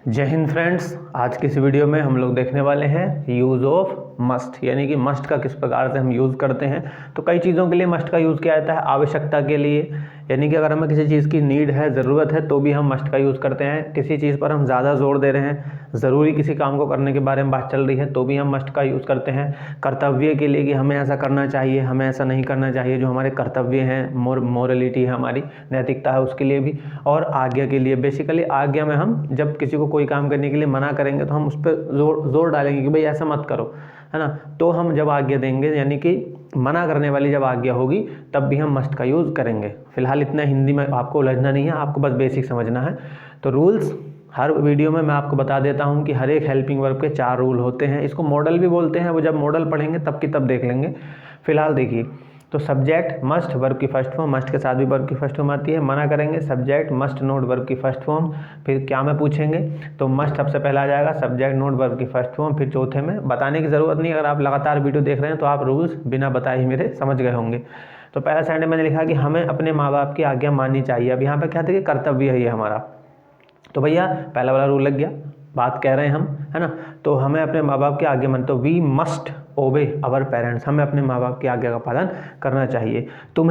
जय हिंद फ्रेंड्स। आज की इस वीडियो में हम लोग देखने वाले हैं यूज़ ऑफ मस्ट, यानी कि मस्ट का किस प्रकार से हम यूज़ करते हैं। तो कई चीज़ों के लिए मस्ट का यूज़ किया जाता है। आवश्यकता के लिए, यानी कि अगर हमें किसी चीज़ की नीड है, ज़रूरत है, तो भी हम मस्ट का यूज़ करते हैं। किसी चीज़ पर हम ज़्यादा जोर दे रहे हैं, ज़रूरी किसी काम को करने के बारे में बात चल रही है, तो भी हम मस्ट का यूज़ करते हैं। कर्तव्य के लिए कि हमें ऐसा करना चाहिए, हमें ऐसा नहीं करना चाहिए, जो हमारे कर्तव्य हैं, मोरलिटी है, हमारी नैतिकता है, उसके लिए भी। और आज्ञा के लिए, बेसिकली आज्ञा में हम जब किसी को कोई काम करने के लिए मना करेंगे तो हम उस पर जोर डालेंगे कि भाई ऐसा मत करो, है ना। तो हम जब आज्ञा देंगे, यानी कि मना करने वाली जब आज्ञा होगी, तब भी हम मस्ट का यूज़ करेंगे। फिलहाल इतना हिंदी में आपको उलझना नहीं है, आपको बस बेसिक समझना है। तो रूल्स हर वीडियो में मैं आपको बता देता हूं कि हर एक हेल्पिंग वर्ब के 4 रूल होते हैं। इसको मॉडल भी बोलते हैं, वो जब मॉडल पढ़ेंगे तब की तब देख लेंगे। फिलहाल देखिए, तो सब्जेक्ट मस्ट, वर्ब की फर्स्ट फॉर्म, मस्ट के साथ भी वर्ब की फर्स्ट फॉर्म आती है। मना करेंगे सब्जेक्ट मस्ट नोट वर्ब की फर्स्ट फॉर्म। फिर क्या में पूछेंगे तो मस्ट सबसे पहला आ जाएगा, सब्जेक्ट नोट वर्ब की फर्स्ट फॉर्म। फिर चौथे में बताने की ज़रूरत नहीं, अगर आप लगातार वीडियो देख रहे हैं तो आप रूल्स बिना बताए ही मेरे समझ गए होंगे। तो पहला सेंटेंस मैंने लिखा कि हमें अपने माँ बाप की आज्ञा माननी चाहिए। अब यहाँ पर क्या था कि कर्तव्य है ये हमारा, तो भैया पहला वाला रूल लग गया। बात कह रहे हैं हम, है ना। तो हमें अपने माँ बाप की आज्ञा मानते, तो we must obey our parents, हमें अपने माँ बाप की आज्ञा का पालन करना चाहिए। तुम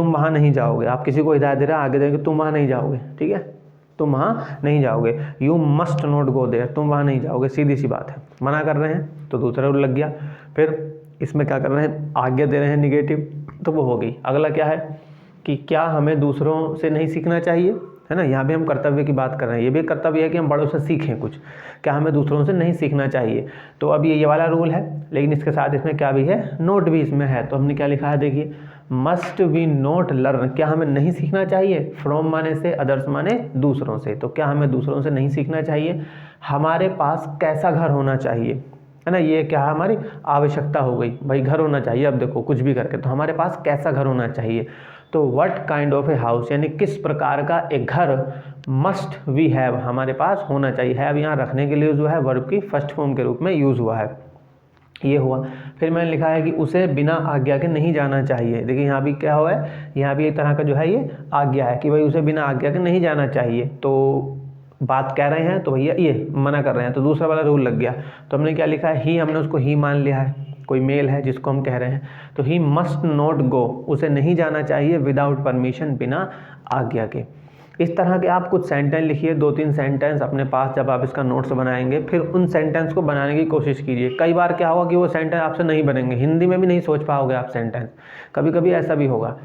वहाँ नहीं जाओगे। आप किसी को हिदायत दे रहे हैं, आगे देंगे तुम वहाँ नहीं जाओगे, ठीक है, तुम वहाँ नहीं जाओगे। You must not go there, तुम वहाँ नहीं जाओगे, सीधी सी बात है। मना कर रहे हैं तो दूसरा रूल लग गया। फिर इसमें क्या कर रहे हैं, आज्ञा दे रहे हैं निगेटिव, तो वो हो गई। अगला क्या है कि क्या हमें दूसरों से नहीं सीखना चाहिए, है ना। यहाँ भी हम कर्तव्य की बात कर रहे हैं, ये भी कर्तव्य है कि हम बड़ों से सीखें कुछ। क्या हमें दूसरों से नहीं सीखना चाहिए, तो अब ये वाला रूल है। लेकिन इसके साथ इसमें क्या भी है, नोट भी इसमें है। तो हमने क्या लिखा है, देखिए, मस्ट वी नोट लर्न, क्या हमें नहीं सीखना चाहिए। फ्रॉम माने से, अदर्स माने दूसरों से, तो क्या हमें दूसरों से नहीं सीखना चाहिए। हमारे पास कैसा घर होना चाहिए, है ना, ये क्या है, हमारी आवश्यकता हो गई। भाई घर होना चाहिए, अब देखो कुछ भी करके, तो हमारे पास कैसा घर होना चाहिए। तो what kind of a house, यानी किस प्रकार का एक घर मस्ट वी हैव, हमारे पास होना चाहिए। है अब यहाँ रखने के लिए जो है वर्ब की फर्स्ट फॉर्म के रूप में यूज़ हुआ है, ये हुआ। फिर मैंने लिखा है कि उसे बिना आज्ञा के नहीं जाना चाहिए। देखिए यहाँ भी क्या हुआ है, यहाँ भी एक तरह का जो है ये आज्ञा है कि भाई उसे बिना आज्ञा के नहीं जाना चाहिए। तो बात कह रहे हैं तो भैया ये मना कर रहे हैं, तो दूसरा वाला रूल लग गया। तो हमने क्या लिखा है, ही, हमने उसको ही मान लिया है, कोई मेल है जिसको हम कह रहे हैं। तो ही मस्ट नॉट गो, उसे नहीं जाना चाहिए विदाउट परमिशन, बिना आज्ञा के। इस तरह के आप कुछ सेंटेंस लिखिए, 2-3 सेंटेंस अपने पास, जब आप इसका नोट्स बनाएंगे फिर उन सेंटेंस को बनाने की कोशिश कीजिए। कई बार क्या होगा कि वो सेंटेंस आपसे नहीं बनेंगे, हिंदी में भी नहीं सोच पाओगे आप सेंटेंस, कभी कभी ऐसा भी होगा,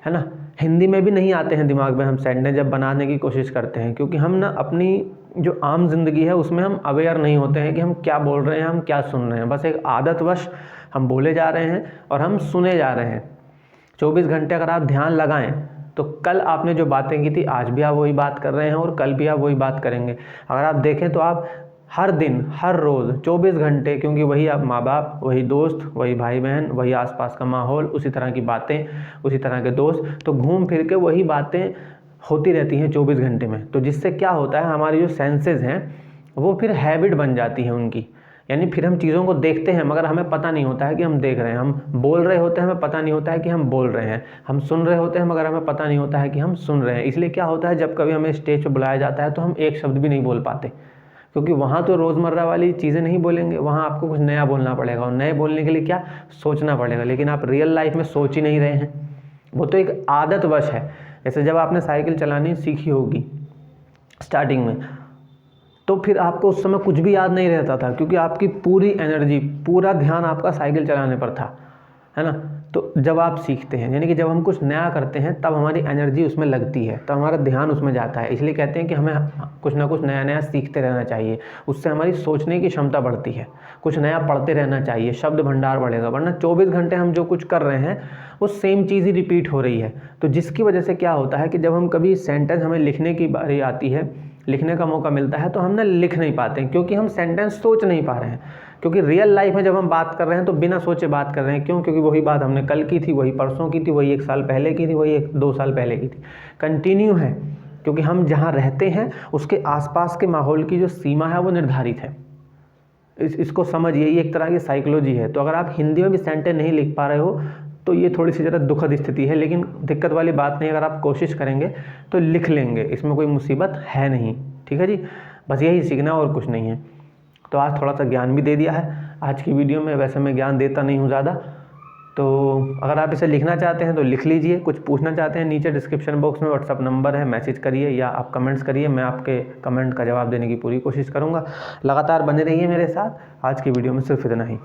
है ना। हिंदी में भी नहीं आते हैं दिमाग में हम सेंटेंस जब बनाने की कोशिश करते हैं, क्योंकि हम ना अपनी जो आम जिंदगी है उसमें हम अवेयर नहीं होते हैं कि हम क्या बोल रहे हैं, हम क्या सुन रहे हैं। बस एक आदतवश हम बोले जा रहे हैं और हम सुने जा रहे हैं। 24 घंटे अगर आप ध्यान लगाएं तो कल आपने जो बातें की थी आज भी आप वही बात कर रहे हैं और कल भी आप वही बात करेंगे। अगर आप देखें तो आप हर दिन, हर रोज़ 24 घंटे, क्योंकि वही आप माँ बाप, वही दोस्त, वही भाई बहन, वही आसपास का माहौल, उसी तरह की बातें, उसी तरह के दोस्त, तो घूम फिर के वही बातें होती रहती हैं 24 घंटे में। तो जिससे क्या होता है, हमारी जो सेंसेस हैं वो फिर हैबिट बन जाती है उनकी, यानी फिर हम चीज़ों को देखते हैं मगर हमें पता नहीं होता है कि हम देख रहे हैं। हम बोल रहे होते हैं, हमें पता नहीं होता है कि हम बोल रहे हैं। हम सुन रहे होते हैं मगर हमें पता नहीं होता है कि हम सुन रहे हैं। इसलिए क्या होता है, जब कभी हमें स्टेज पर बुलाया जाता है तो हम एक शब्द भी नहीं बोल पाते, क्योंकि वहाँ तो रोज़मर्रा वाली चीज़ें नहीं बोलेंगे, वहाँ आपको कुछ नया बोलना पड़ेगा। और नए बोलने के लिए क्या, सोचना पड़ेगा। लेकिन आप रियल लाइफ में सोच ही नहीं रहे हैं, वो तो एक आदतवश है। जैसे जब आपने साइकिल चलानी सीखी होगी स्टार्टिंग में, तो फिर आपको उस समय कुछ भी याद नहीं रहता था, क्योंकि आपकी पूरी एनर्जी, पूरा ध्यान आपका साइकिल चलाने पर था, है ना। तो जब आप सीखते हैं, यानी कि जब हम कुछ नया करते हैं तब हमारी एनर्जी उसमें लगती है, तब हमारा ध्यान उसमें जाता है। इसलिए कहते हैं कि हमें कुछ ना कुछ नया नया सीखते रहना चाहिए, उससे हमारी सोचने की क्षमता बढ़ती है। कुछ नया पढ़ते रहना चाहिए, शब्द भंडार बढ़ेगा। वरना 24 घंटे हम जो कुछ कर रहे हैं वो सेम चीज़ ही रिपीट हो रही है। तो जिसकी वजह से क्या होता है कि जब हम कभी सेंटेंस, हमें लिखने की बारी आती है, लिखने का मौका मिलता है, तो हम ना लिख नहीं पाते हैं, क्योंकि हम सेंटेंस सोच नहीं पा रहे हैं। क्योंकि रियल लाइफ में जब हम बात कर रहे हैं तो बिना सोचे बात कर रहे हैं। क्यों? क्योंकि वही बात हमने कल की थी, वही परसों की थी, वही 1 साल पहले की थी, वही 2 साल पहले की थी, कंटिन्यू है। क्योंकि हम जहाँ रहते हैं उसके आसपास के माहौल की जो सीमा है वो निर्धारित है। इसको समझिए, ये एक तरह की साइकोलॉजी है। तो अगर आप हिंदी में भी सेंटेंस नहीं लिख पा रहे हो तो ये थोड़ी सी ज़रा दुखद स्थिति है, लेकिन दिक्कत वाली बात नहीं। अगर आप कोशिश करेंगे तो लिख लेंगे, इसमें कोई मुसीबत है नहीं, ठीक है जी। बस यही सीखना और कुछ नहीं है। तो आज थोड़ा सा ज्ञान भी दे दिया है आज की वीडियो में। वैसे मैं ज्ञान देता नहीं हूँ ज़्यादा, तो अगर आप इसे लिखना चाहते हैं तो लिख लीजिए। कुछ पूछना चाहते हैं नीचे डिस्क्रिप्शन बॉक्स में व्हाट्सअप नंबर है, मैसेज करिए या आप कमेंट्स करिए, मैं आपके कमेंट का जवाब देने की पूरी कोशिश करूँगा। लगातार बने रहिए मेरे साथ। आज की वीडियो में सिर्फ इतना ही।